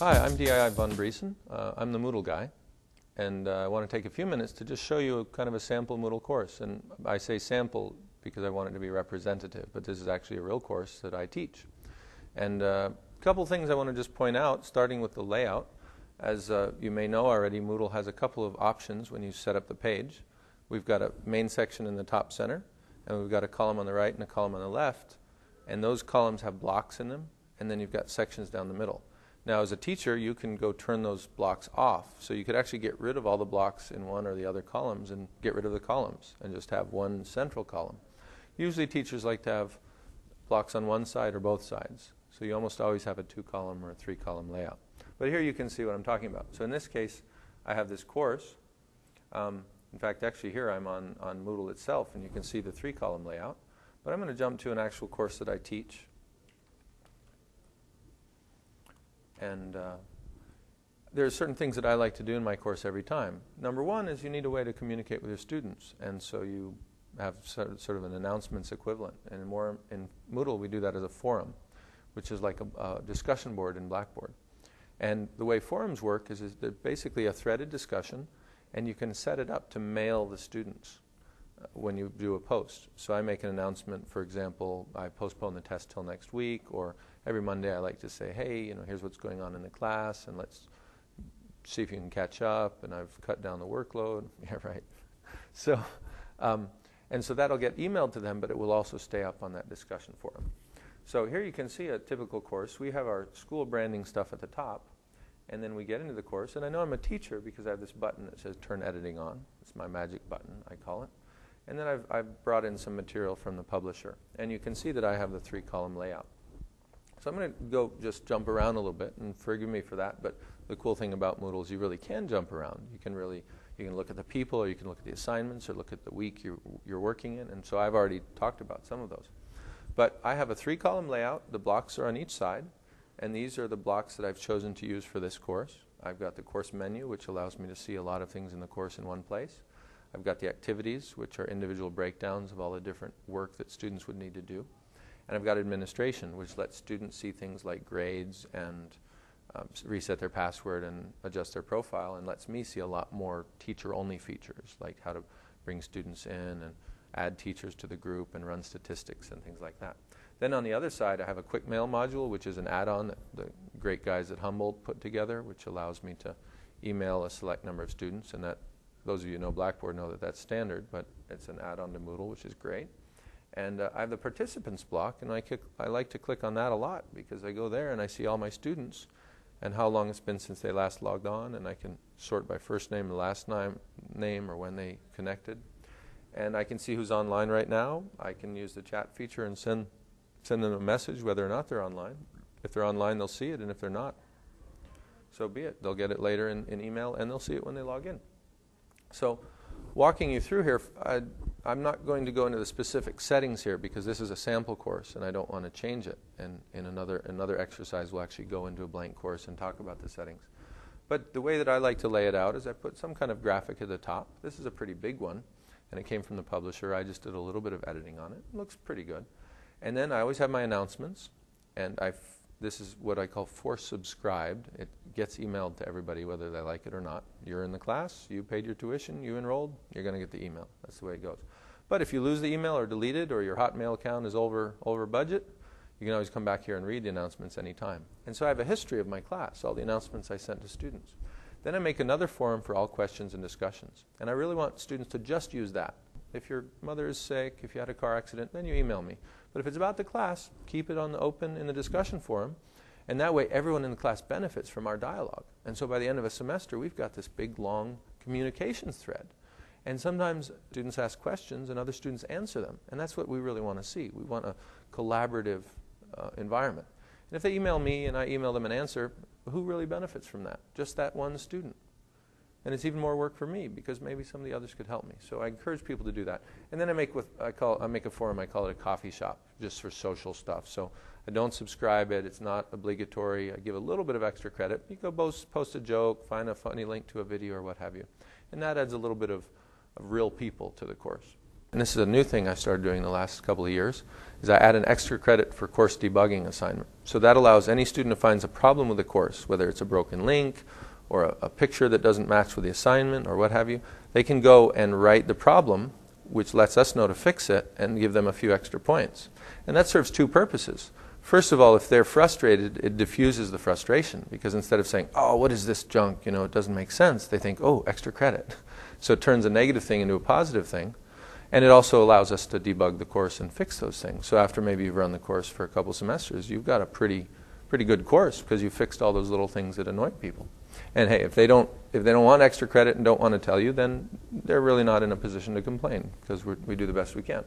Hi, I'm DII von Briesen. I'm the Moodle guy, and I want to take a few minutes to just show you kind of a sample Moodle course. And I say sample because I want it to be representative, but this is actually a real course that I teach. And a couple things I want to just point out, starting with the layout. As you may know already, Moodle has a couple of options when you set up the page. We've got a main section in the top center, and we've got a column on the right and a column on the left. And those columns have blocks in them, and then you've got sections down the middle. Now, as a teacher, you can go turn those blocks off. So you could actually get rid of all the blocks in one or the other columns and get rid of the columns and just have one central column. Usually teachers like to have blocks on one side or both sides. So you almost always have a 2-column or a 3-column layout. But here you can see what I'm talking about. So in this case, I have this course. In fact, actually here I'm on Moodle itself, and you can see the 3-column layout. But I'm going to jump to an actual course that I teach. And there are certain things that I like to do in my course every time. Number one is you need a way to communicate with your students. And so you have sort of an announcements equivalent. And in Moodle, we do that as a forum, which is like a discussion board in Blackboard. And the way forums work is they're basically a threaded discussion, and you can set it up to mail the students when you do a post. So I make an announcement, for example, I postpone the test till next week, or every Monday I like to say, hey, here's what's going on in the class, and let's see if you can catch up, and I've cut down the workload. Yeah, right. So, and so that'll get emailed to them, but it will also stay up on that discussion forum. So here you can see a typical course. We have our school branding stuff at the top, and then we get into the course. And I know I'm a teacher because I have this button that says Turn Editing On. It's my magic button, I call it. And then I've brought in some material from the publisher. And you can see that I have the 3-column layout. So I'm going to just jump around a little bit, and forgive me for that. But the cool thing about Moodle is you really can jump around. You can look at the people, or you can look at the assignments, or look at the week you're working in. And so I've already talked about some of those. But I have a 3-column layout. The blocks are on each side. And these are the blocks that I've chosen to use for this course. I've got the course menu, which allows me to see a lot of things in the course in one place. I've got the activities, which are individual breakdowns of all the different work that students would need to do. And I've got administration, which lets students see things like grades and reset their password and adjust their profile, and lets me see a lot more teacher-only features, like how to bring students in and add teachers to the group and run statistics and things like that. Then on the other side, I have a quick mail module, which is an add-on that the great guys at Humboldt put together, which allows me to email a select number of students. And that, those of you who know Blackboard know that that's standard, but it's an add-on to Moodle, which is great. And I have the participants block, and I like to click on that a lot because I go there and I see all my students and how long it's been since they last logged on, and I can sort by first name and last name or when they connected. And I can see who's online right now. I can use the chat feature and send them a message whether or not they're online. If they're online, they'll see it, and if they're not, so be it. They'll get it later in email, and they'll see it when they log in. So walking you through here, I'm not going to go into the specific settings here because this is a sample course, and I don't want to change it. And in another exercise, we'll actually go into a blank course and talk about the settings. But the way that I like to lay it out is I put some kind of graphic at the top. This is a pretty big one, and it came from the publisher. I just did a little bit of editing on it. It looks pretty good. And then I always have my announcements, and this is what I call force subscribed. It gets emailed to everybody whether they like it or not. You're in the class, you paid your tuition, you enrolled, you're going to get the email. That's the way it goes. But if you lose the email or delete it, or your Hotmail account is over budget, you can always come back here and read the announcements anytime. And so I have a history of my class, all the announcements I sent to students. Then I make another forum for all questions and discussions. And I really want students to just use that. If your mother is sick, if you had a car accident, then you email me. But if it's about the class, keep it on the open in the discussion forum. And that way, everyone in the class benefits from our dialogue. And so by the end of a semester, we've got this big, long communications thread. And sometimes students ask questions, and other students answer them. And that's what we really want to see. We want a collaborative environment. And if they email me and I email them an answer, who really benefits from that? Just that one student. And it's even more work for me because maybe some of the others could help me. So I encourage people to do that. And then I make a forum. I call it a coffee shop, just for social stuff. So I don't subscribe it. It's not obligatory. I give a little bit of extra credit. You go post a joke, find a funny link to a video or what have you. And that adds a little bit of real people to the course. and this is a new thing I started doing the last couple of years, is I add an extra credit for course debugging assignment. So that allows any student who finds a problem with the course, whether it's a broken link or a picture that doesn't match with the assignment or what have you, they can go and write the problem, which lets us know to fix it and give them a few extra points. And that serves two purposes. First of all, if they're frustrated, it diffuses the frustration, because instead of saying, oh, what is this junk, it doesn't make sense, they think, oh, extra credit. So it turns a negative thing into a positive thing. And it also allows us to debug the course and fix those things. So after maybe you've run the course for a couple semesters, you've got a pretty good course because you fixed all those little things that annoy people. And hey, if they don't want extra credit and don't want to tell you, then they're really not in a position to complain, because we do the best we can.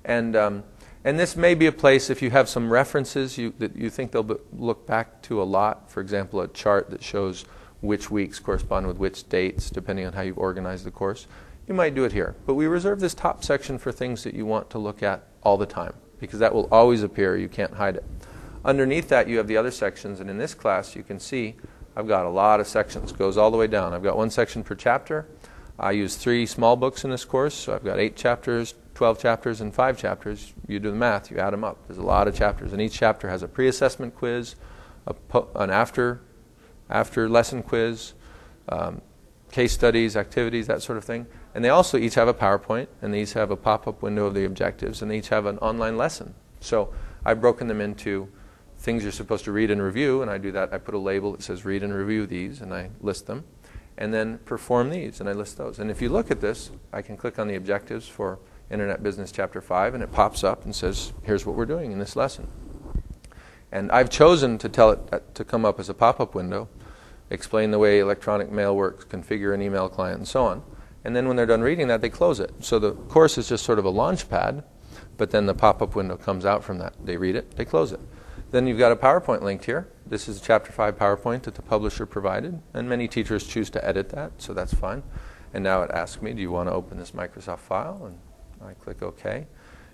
And this may be a place, if you have some references that you think they'll look back to a lot, for example, a chart that shows which weeks correspond with which dates, depending on how you've organized the course, you might do it here. But we reserve this top section for things that you want to look at all the time, because that will always appear. You can't hide it. Underneath that, you have the other sections, and in this class, you can see I've got a lot of sections. It goes all the way down. I've got one section per chapter. I use 3 small books in this course, so I've got 8 chapters, 12 chapters, and 5 chapters. You do the math, you add them up. There's a lot of chapters, and each chapter has a pre-assessment quiz, an after lesson quiz, case studies, activities, that sort of thing. And they also each have a PowerPoint, and they each have a pop-up window of the objectives, and they each have an online lesson. So I've broken them into things you're supposed to read and review, and I do that. I put a label that says read and review these, and I list them. And then perform these, and I list those. And if you look at this, I can click on the objectives for Internet Business Chapter 5, and it pops up and says, here's what we're doing in this lesson. And I've chosen to tell it to come up as a pop-up window, explain the way electronic mail works, configure an email client, and so on. And then when they're done reading that, they close it. So the course is just sort of a launch pad, but then the pop-up window comes out from that. They read it, they close it. Then you've got a PowerPoint linked here. This is a Chapter 5 PowerPoint that the publisher provided, and many teachers choose to edit that, so that's fine. And now it asks me, do you want to open this Microsoft file? And I click OK.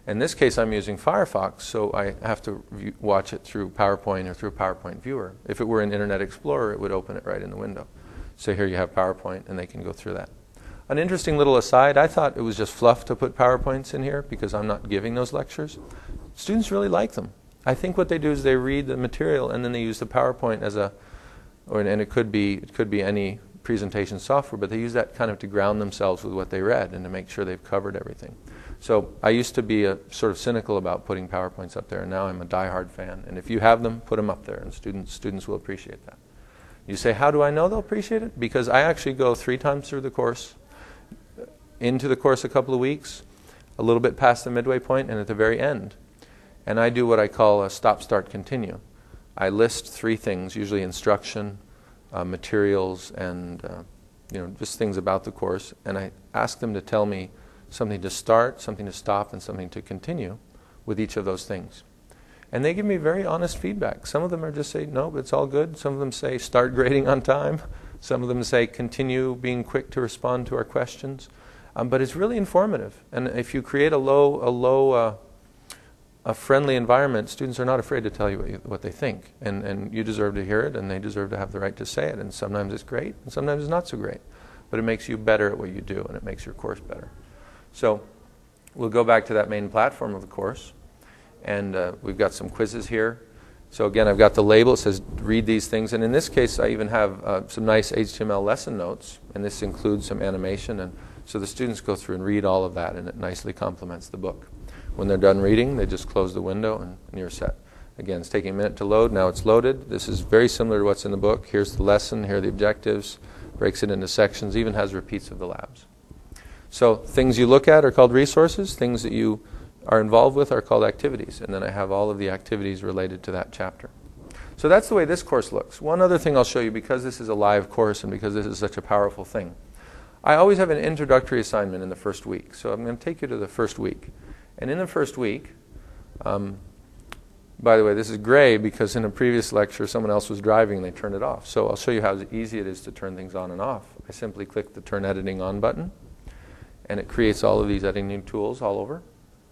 In this case, I'm using Firefox, so I have to watch it through PowerPoint or through a PowerPoint viewer. If it were in Internet Explorer, it would open it right in the window. So here you have PowerPoint, and they can go through that. An interesting little aside, I thought it was just fluff to put PowerPoints in here because I'm not giving those lectures. Students really like them. I think what they do is they read the material and then they use the PowerPoint as and it could be any presentation software, but they use that kind of to ground themselves with what they read and to make sure they've covered everything. So I used to be sort of cynical about putting PowerPoints up there, and now I'm a diehard fan. And if you have them, put them up there, and students will appreciate that. You say, how do I know they'll appreciate it? Because I actually go 3 times through the course, into the course a couple of weeks, a little bit past the midway point, and at the very end. And I do what I call a stop, start, continue. I list 3 things, usually instruction, materials, and just things about the course. And I ask them to tell me something to start, something to stop, and something to continue with each of those things. And they give me very honest feedback. Some of them are just say, no, it's all good. Some of them say, start grading on time. Some of them say, continue being quick to respond to our questions. But it's really informative. And if you create a friendly environment, students are not afraid to tell you what they think. And you deserve to hear it, and they deserve to have the right to say it. And sometimes it's great, and sometimes it's not so great. But it makes you better at what you do, and it makes your course better. So we'll go back to that main platform of the course. And we've got some quizzes here. So again, I've got the label. It says read these things. And in this case, I even have some nice HTML lesson notes. And this includes some animation. And so the students go through and read all of that, and it nicely complements the book. When they're done reading, they just close the window, and you're set. Again, it's taking a minute to load. Now it's loaded. This is very similar to what's in the book. Here's the lesson. Here are the objectives. Breaks it into sections. Even has repeats of the labs. So things you look at are called resources. Things that you are involved with are called activities. And then I have all of the activities related to that chapter. So that's the way this course looks. One other thing I'll show you, because this is a live course and because this is such a powerful thing. I always have an introductory assignment in the first week. So I'm going to take you to the first week. And in the first week, by the way, this is gray because in a previous lecture someone else was driving and they turned it off. So I'll show you how easy it is to turn things on and off. I simply click the Turn Editing On button, and it creates all of these editing tools all over.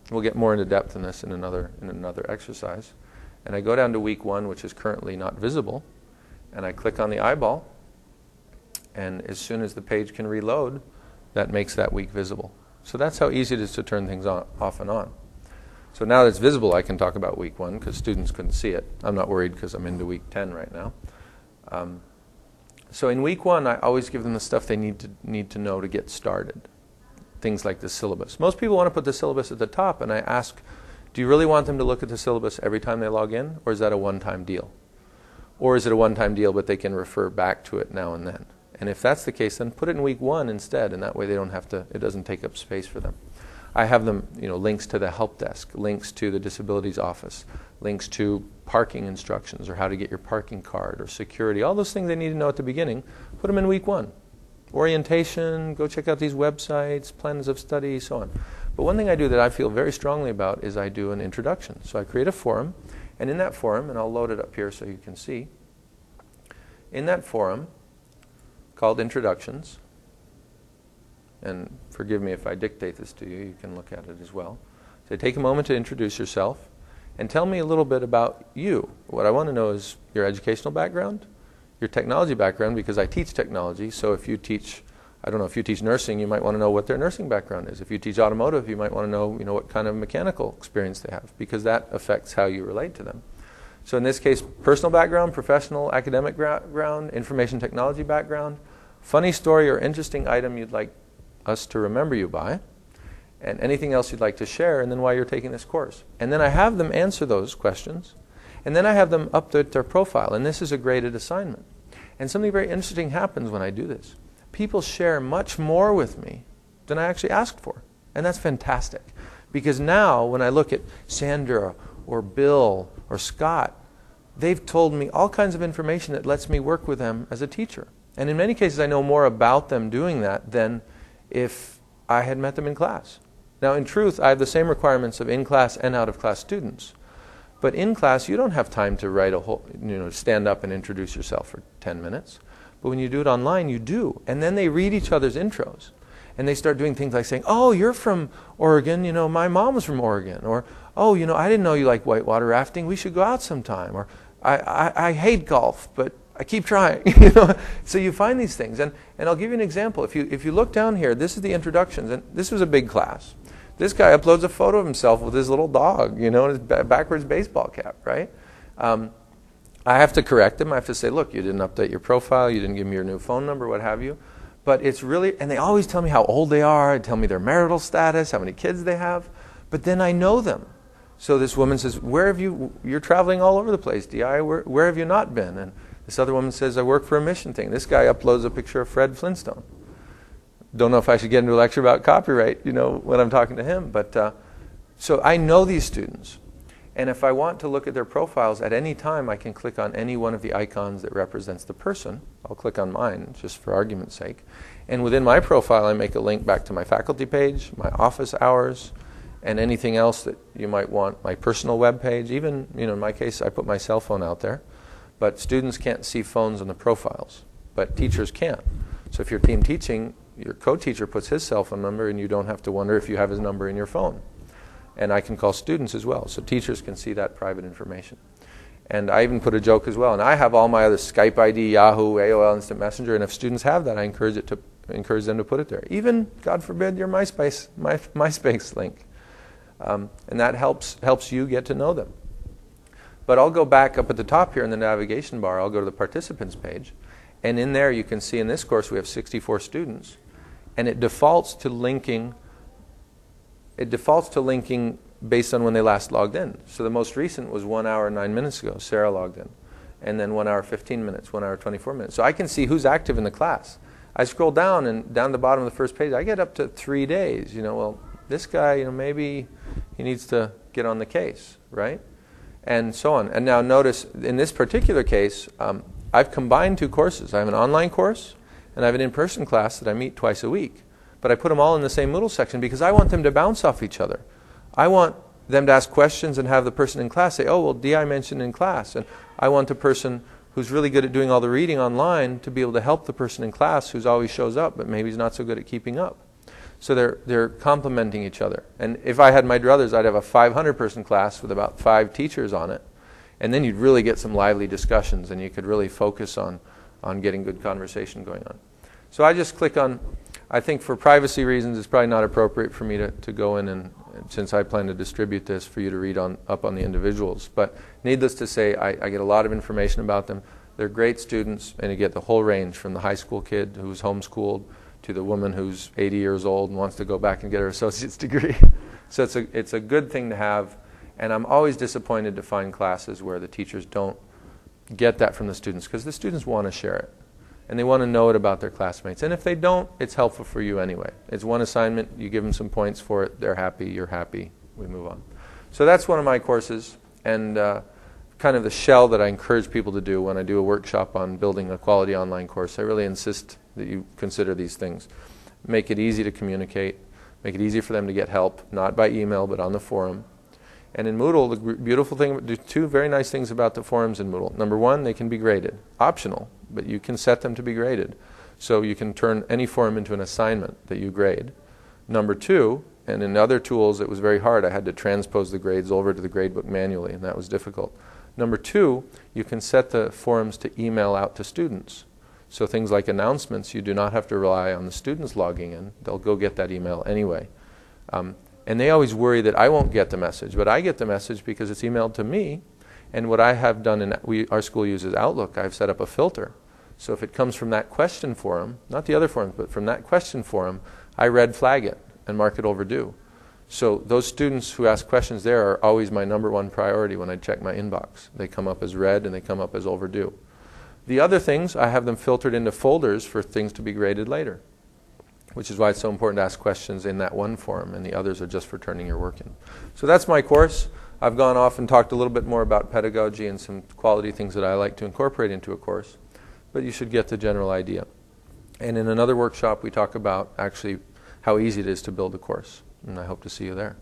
We'll get more into depth in this in another exercise. And I go down to week 1, which is currently not visible, and I click on the eyeball, and as soon as the page can reload, that makes that week visible. So that's how easy it is to turn things on, off and on. So now that it's visible, I can talk about week 1 because students couldn't see it. I'm not worried because I'm into week 10 right now. So in week 1, I always give them the stuff they need to know to get started. Things like the syllabus. Most people want to put the syllabus at the top, and I ask, do you really want them to look at the syllabus every time they log in, or is that a one-time deal? Or is it a one-time deal, but they can refer back to it now and then? And if that's the case, then put it in week 1 instead, and that way they don't have to, it doesn't take up space for them. I have them, links to the help desk, links to the disabilities office, links to parking instructions or how to get your parking card or security, all those things they need to know at the beginning, put them in week 1. Orientation, go check out these websites, plans of study, so on. But one thing I do that I feel very strongly about is I do an introduction. So I create a forum, and in that forum, and I'll load it up here so you can see, in that forum called Introductions, and forgive me if I dictate this to you, you can look at it as well. So take a moment to introduce yourself and tell me a little bit about you. What I want to know is your educational background, your technology background, because I teach technology. So if you teach, I don't know, if you teach nursing, you might want to know what their nursing background is. If you teach automotive, you might want to know, what kind of mechanical experience they have, because that affects how you relate to them. So in this case, personal background, professional, academic background, information technology background, funny story or interesting item you'd like us to remember you by, and anything else you'd like to share, and then why you're taking this course. And then I have them answer those questions, and then I have them update their profile, and this is a graded assignment. And something very interesting happens when I do this. People share much more with me than I actually asked for, and that's fantastic. Because now, when I look at Sandra or Bill or Scott, they've told me all kinds of information that lets me work with them as a teacher. And in many cases, I know more about them doing that than if I had met them in class. Now, in truth, I have the same requirements of in-class and out-of-class students. But in class, you don't have time to write a whole, stand up and introduce yourself for 10 minutes. But when you do it online, you do. And then they read each other's intros. And they start doing things like saying, oh, you're from Oregon, my mom was from Oregon. Or, oh, I didn't know you like whitewater rafting. We should go out sometime. Or, I hate golf, but I keep trying. So you find these things. And I'll give you an example. If you look down here, this is the introductions. And this was a big class. This guy uploads a photo of himself with his little dog, and his backwards baseball cap, right? I have to correct him. I have to say, look, you didn't update your profile. You didn't give me your new phone number, what have you. But it's really, and they always tell me how old they are. They tell me their marital status, how many kids they have. But then I know them. So this woman says, you're traveling all over the place, Di. Where have you not been? And this other woman says, I work for a mission thing. This guy uploads a picture of Fred Flintstone. Don't know if I should get into a lecture about copyright, when I'm talking to him. But so I know these students. And if I want to look at their profiles at any time, I can click on any one of the icons that represents the person. I'll click on mine, just for argument's sake. And within my profile, I make a link back to my faculty page, my office hours, and anything else that you might want, my personal web page. Even, in my case, I put my cell phone out there. But students can't see phones on the profiles. But teachers can. So if you're team teaching, your co-teacher puts his cell phone number, and you don't have to wonder if you have his number in your phone. And I can call students as well, so teachers can see that private information. And I even put a joke as well. And I have all my other Skype ID, Yahoo, AOL, Instant Messenger, and if students have that, I encourage them to put it there. Even, God forbid, your MySpace link. And that helps you get to know them. But I'll go back up at the top here in the navigation bar. I'll go to the participants page. And in there, you can see in this course, we have 64 students. And it defaults to linking based on when they last logged in. So the most recent was 1 hour, 9 minutes ago. Sarah logged in. And then 1 hour, 15 minutes, 1 hour, 24 minutes. So I can see who's active in the class. I scroll down, and down the bottom of the first page, I get up to 3 days. Well, this guy, maybe he needs to get on the case, right? And so on. And now notice, in this particular case, I've combined 2 courses. I have an online course, and I have an in-person class that I meet twice a week. But I put them all in the same Moodle section because I want them to bounce off each other. I want them to ask questions and have the person in class say, oh, well, Di mentioned in class. And I want the person who's really good at doing all the reading online to be able to help the person in class who's always shows up, but maybe is not so good at keeping up. So they're complementing each other. And if I had my druthers, I'd have a 500-person class with about 5 teachers on it. And then you'd really get some lively discussions, and you could really focus on getting good conversation going on. So I just click on, I think for privacy reasons, it's probably not appropriate for me to go in and, since I plan to distribute this, for you to read up on the individuals. But needless to say, I get a lot of information about them. They're great students, and you get the whole range from the high school kid who's homeschooled to the woman who's 80 years old and wants to go back and get her associate's degree. So it's a good thing to have, and I'm always disappointed to find classes where the teachers don't get that from the students, because the students want to share it, and they want to know it about their classmates. And if they don't, it's helpful for you anyway. It's one assignment, you give them some points for it, they're happy, you're happy, we move on. So that's one of my courses, and kind of the shell that I encourage people to do when I do a workshop on building a quality online course. I really insist that you consider these things. Make it easy to communicate, make it easy for them to get help, not by email, but on the forum. And in Moodle, the beautiful thing, there's two very nice things about the forums in Moodle. Number one, they can be graded. Optional, but you can set them to be graded. So you can turn any forum into an assignment that you grade. Number two, and in other tools it was very hard. I had to transpose the grades over to the gradebook manually, and that was difficult. Number two, you can set the forums to email out to students. So things like announcements, you do not have to rely on the students logging in. They'll go get that email anyway. And they always worry that I won't get the message, but I get the message because it's emailed to me. And what I have done, our school uses Outlook, I've set up a filter. So if it comes from that question forum, not the other forums, but from that question forum, I red flag it and mark it overdue. So those students who ask questions there are always my number one priority when I check my inbox. They come up as red and they come up as overdue. The other things, I have them filtered into folders for things to be graded later, which is why it's so important to ask questions in that one forum, and the others are just for turning your work in. So that's my course. I've gone off and talked a little bit more about pedagogy and some quality things that I like to incorporate into a course, but you should get the general idea. And in another workshop, we talk about actually how easy it is to build a course, and I hope to see you there.